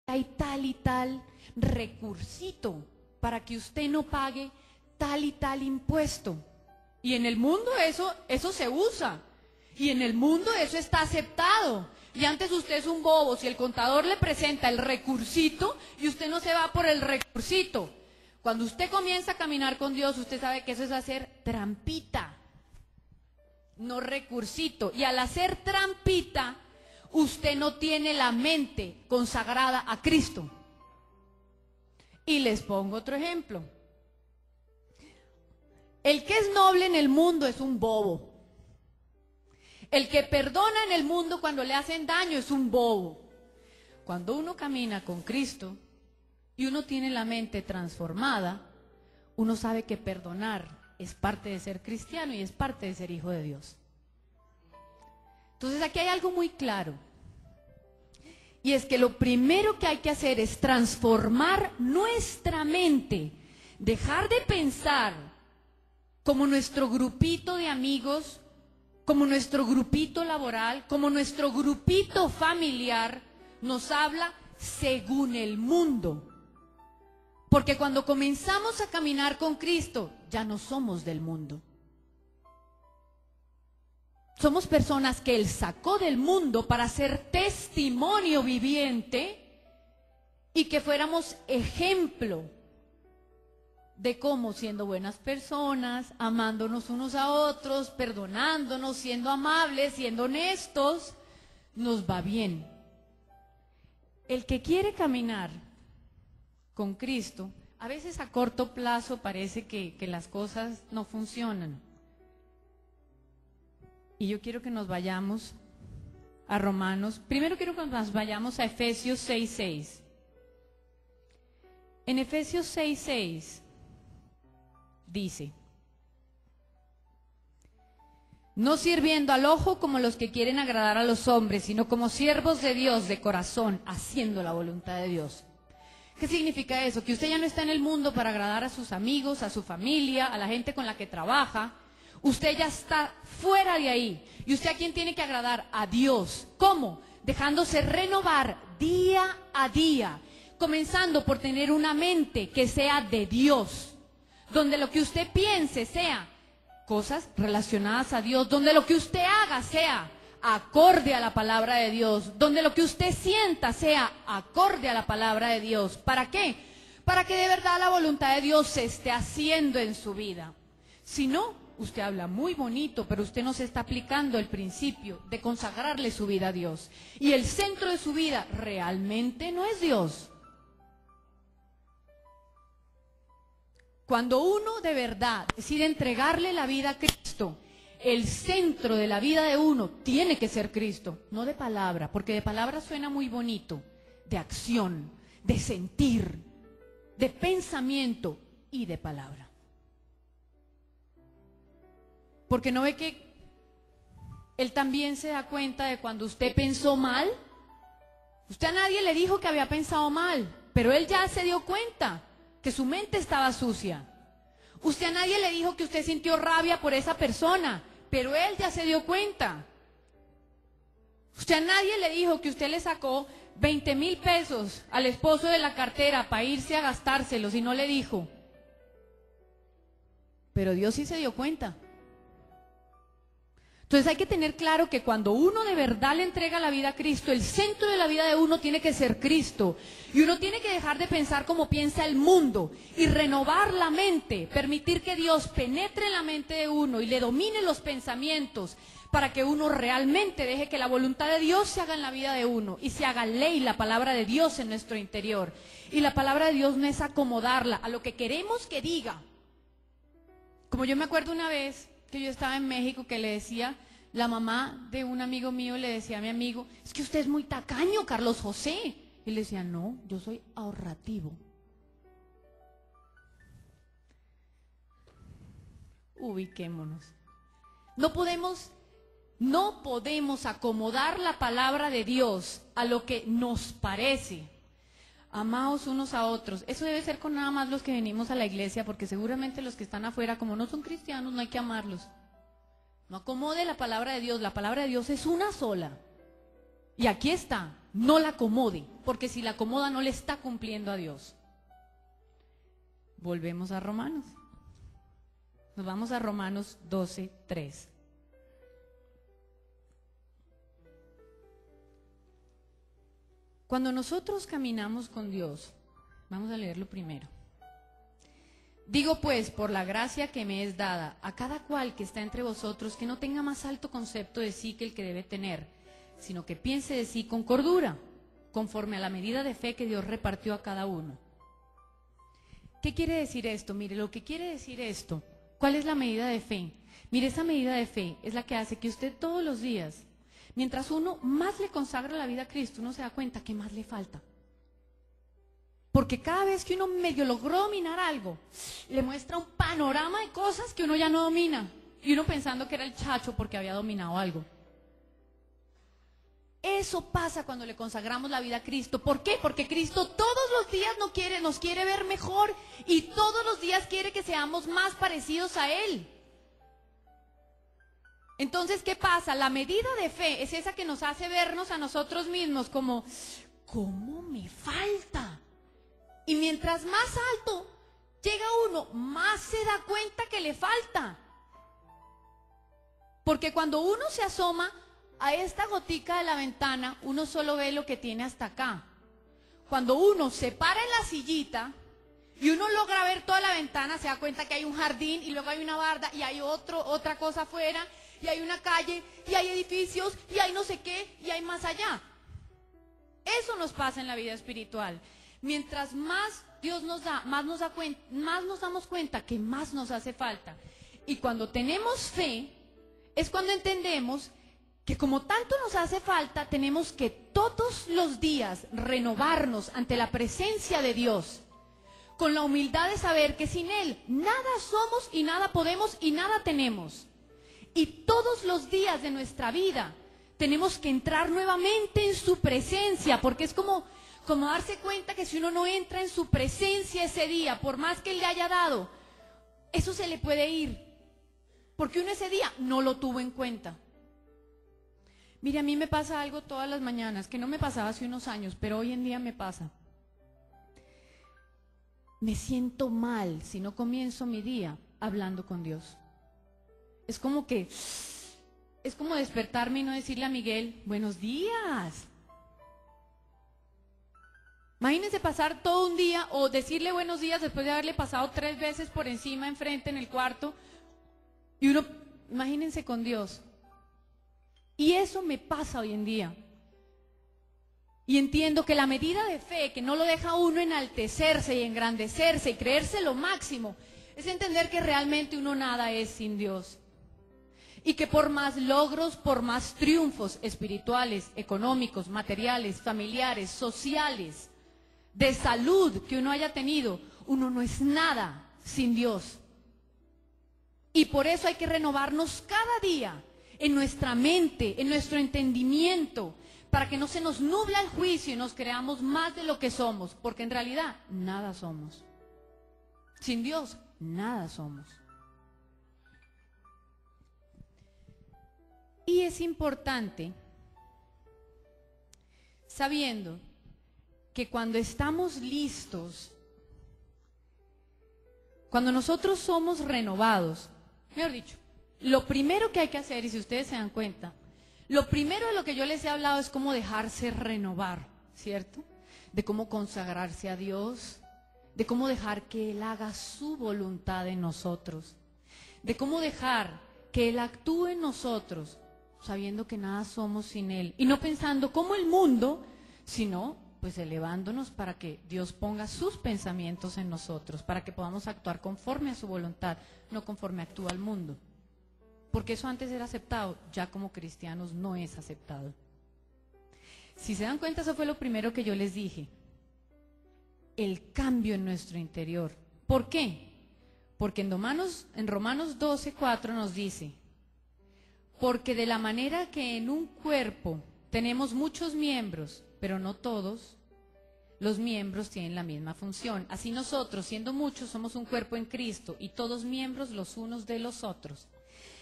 hay tal y tal recursito para que usted no pague tal y tal impuesto. Y en el mundo eso se usa. Y en el mundo eso está aceptado. Y antes usted es un bobo si el contador le presenta el recursito y usted no se va por el recursito. Cuando usted comienza a caminar con Dios, usted sabe que eso es hacer trampita, no recursito. Y al hacer trampita, usted no tiene la mente consagrada a Cristo. Y les pongo otro ejemplo. El que es noble en el mundo es un bobo. El que perdona en el mundo cuando le hacen daño es un bobo. Cuando uno camina con Cristo y uno tiene la mente transformada, uno sabe que perdonar es parte de ser cristiano y es parte de ser hijo de Dios. Entonces aquí hay algo muy claro. Y es que lo primero que hay que hacer es transformar nuestra mente, dejar de pensar como nuestro grupito de amigos, como nuestro grupito laboral, como nuestro grupito familiar nos habla según el mundo. Porque cuando comenzamos a caminar con Cristo, ya no somos del mundo. Somos personas que Él sacó del mundo para ser testimonio viviente y que fuéramos ejemplo de cómo siendo buenas personas, amándonos unos a otros, perdonándonos, siendo amables, siendo honestos, nos va bien. El que quiere caminar con Cristo, a veces a corto plazo parece que las cosas no funcionan. Y yo quiero que nos vayamos a Romanos. Primero quiero que nos vayamos a Efesios 6:6. En Efesios 6:6 dice: no sirviendo al ojo como los que quieren agradar a los hombres, sino como siervos de Dios de corazón, haciendo la voluntad de Dios. ¿Qué significa eso? Que usted ya no está en el mundo para agradar a sus amigos, a su familia, a la gente con la que trabaja. Usted ya está fuera de ahí. ¿Y usted a quién tiene que agradar? A Dios. ¿Cómo? Dejándose renovar día a día, comenzando por tener una mente que sea de Dios, donde lo que usted piense sea cosas relacionadas a Dios, donde lo que usted haga sea acorde a la palabra de Dios, donde lo que usted sienta sea acorde a la palabra de Dios. ¿Para qué? Para que de verdad la voluntad de Dios se esté haciendo en su vida. Si no, usted habla muy bonito, pero usted no se está aplicando el principio de consagrarle su vida a Dios. Y el centro de su vida realmente no es Dios. Cuando uno de verdad decide entregarle la vida a Cristo, el centro de la vida de uno tiene que ser Cristo, no de palabra, porque de palabra suena muy bonito, de acción, de sentir, de pensamiento y de palabra. Porque no ve que Él también se da cuenta de cuando usted pensó mal. Usted a nadie le dijo que había pensado mal, pero Él ya se dio cuenta que su mente estaba sucia. Usted a nadie le dijo que usted sintió rabia por esa persona, pero Él ya se dio cuenta. Usted a nadie le dijo que usted le sacó 20,000 pesos al esposo de la cartera para irse a gastárselos y no le dijo. Pero Dios sí se dio cuenta. Entonces hay que tener claro que cuando uno de verdad le entrega la vida a Cristo, el centro de la vida de uno tiene que ser Cristo. Y uno tiene que dejar de pensar como piensa el mundo y renovar la mente, permitir que Dios penetre en la mente de uno y le domine los pensamientos para que uno realmente deje que la voluntad de Dios se haga en la vida de uno y se haga ley la palabra de Dios en nuestro interior. Y la palabra de Dios no es acomodarla a lo que queremos que diga. Como yo me acuerdo una vez que yo estaba en México, que le decía, la mamá de un amigo mío le decía a mi amigo, es que usted es muy tacaño, Carlos José. Y le decía, no, yo soy ahorrativo. Ubiquémonos. No podemos acomodar la palabra de Dios a lo que nos parece. Amaos unos a otros. Eso debe ser con nada más los que venimos a la iglesia, porque seguramente los que están afuera, como no son cristianos, no hay que amarlos. No acomode la palabra de Dios. La palabra de Dios es una sola. Y aquí está. no la acomode, porque si la acomoda no le está cumpliendo a Dios. Volvemos a Romanos. Nos vamos a Romanos 12:3. Cuando nosotros caminamos con Dios, vamos a leerlo primero. Digo pues, por la gracia que me es dada, a cada cual que está entre vosotros, que no tenga más alto concepto de sí que el que debe tener, sino que piense de sí con cordura, conforme a la medida de fe que Dios repartió a cada uno. ¿Qué quiere decir esto? Mire, lo que quiere decir esto, ¿cuál es la medida de fe? Mire, esa medida de fe es la que hace que usted todos los días, mientras uno más le consagra la vida a Cristo, uno se da cuenta que más le falta. Porque cada vez que uno medio logró dominar algo, le muestra un panorama de cosas que uno ya no domina. Y uno pensando que era el chacho porque había dominado algo. Eso pasa cuando le consagramos la vida a Cristo. ¿Por qué? Porque Cristo todos los días nos quiere ver mejor y todos los días quiere que seamos más parecidos a Él. Entonces, ¿qué pasa? La medida de fe es esa que nos hace vernos a nosotros mismos como, ¿cómo me falta? Y mientras más alto llega uno, más se da cuenta que le falta. Porque cuando uno se asoma a esta gotica de la ventana, uno solo ve lo que tiene hasta acá. Cuando uno se para en la sillita y uno logra ver toda la ventana, se da cuenta que hay un jardín y luego hay una barda y hay otra cosa afuera y hay una calle y hay edificios y hay no sé qué y hay más allá. Eso nos pasa en la vida espiritual. Mientras más Dios nos da, más nos damos cuenta que más nos hace falta. Y cuando tenemos fe, es cuando entendemos que como tanto nos hace falta, tenemos que todos los días renovarnos ante la presencia de Dios, con la humildad de saber que sin Él nada somos y nada podemos y nada tenemos. Y todos los días de nuestra vida tenemos que entrar nuevamente en su presencia, porque es como darse cuenta que si uno no entra en su presencia ese día, por más que Él le haya dado, eso se le puede ir, porque uno ese día no lo tuvo en cuenta. Mire, a mí me pasa algo todas las mañanas, que no me pasaba hace unos años, pero hoy en día me pasa. Me siento mal si no comienzo mi día hablando con Dios. Es como despertarme y no decirle a Miguel, buenos días. Imagínense pasar todo un día o decirle buenos días después de haberle pasado 3 veces por encima, enfrente, en el cuarto. Y uno, imagínense con Dios. Y eso me pasa hoy en día. Y entiendo que la medida de fe que no lo deja a uno enaltecerse y engrandecerse y creerse lo máximo, es entender que realmente uno nada es sin Dios. Y que por más logros, por más triunfos espirituales, económicos, materiales, familiares, sociales, de salud que uno haya tenido, uno no es nada sin Dios. Y por eso hay que renovarnos cada día en nuestra mente, en nuestro entendimiento, para que no se nos nubla el juicio y nos creamos más de lo que somos, porque en realidad nada somos. Sin Dios, nada somos. Y es importante, sabiendo que cuando estamos listos, cuando nosotros somos renovados, mejor dicho, lo primero que hay que hacer, y si ustedes se dan cuenta, lo primero de lo que yo les he hablado es cómo dejarse renovar, ¿cierto? De cómo consagrarse a Dios, de cómo dejar que Él haga su voluntad en nosotros, de cómo dejar que Él actúe en nosotros, sabiendo que nada somos sin Él, y no pensando como el mundo, sino pues elevándonos para que Dios ponga sus pensamientos en nosotros, para que podamos actuar conforme a su voluntad, no conforme actúa el mundo. Porque eso antes era aceptado, ya como cristianos no es aceptado. Si se dan cuenta, eso fue lo primero que yo les dije. El cambio en nuestro interior. ¿Por qué? Porque en Romanos 12:4 nos dice, porque de la manera que en un cuerpo tenemos muchos miembros, pero no todos los miembros tienen la misma función. Así nosotros, siendo muchos, somos un cuerpo en Cristo y todos miembros los unos de los otros.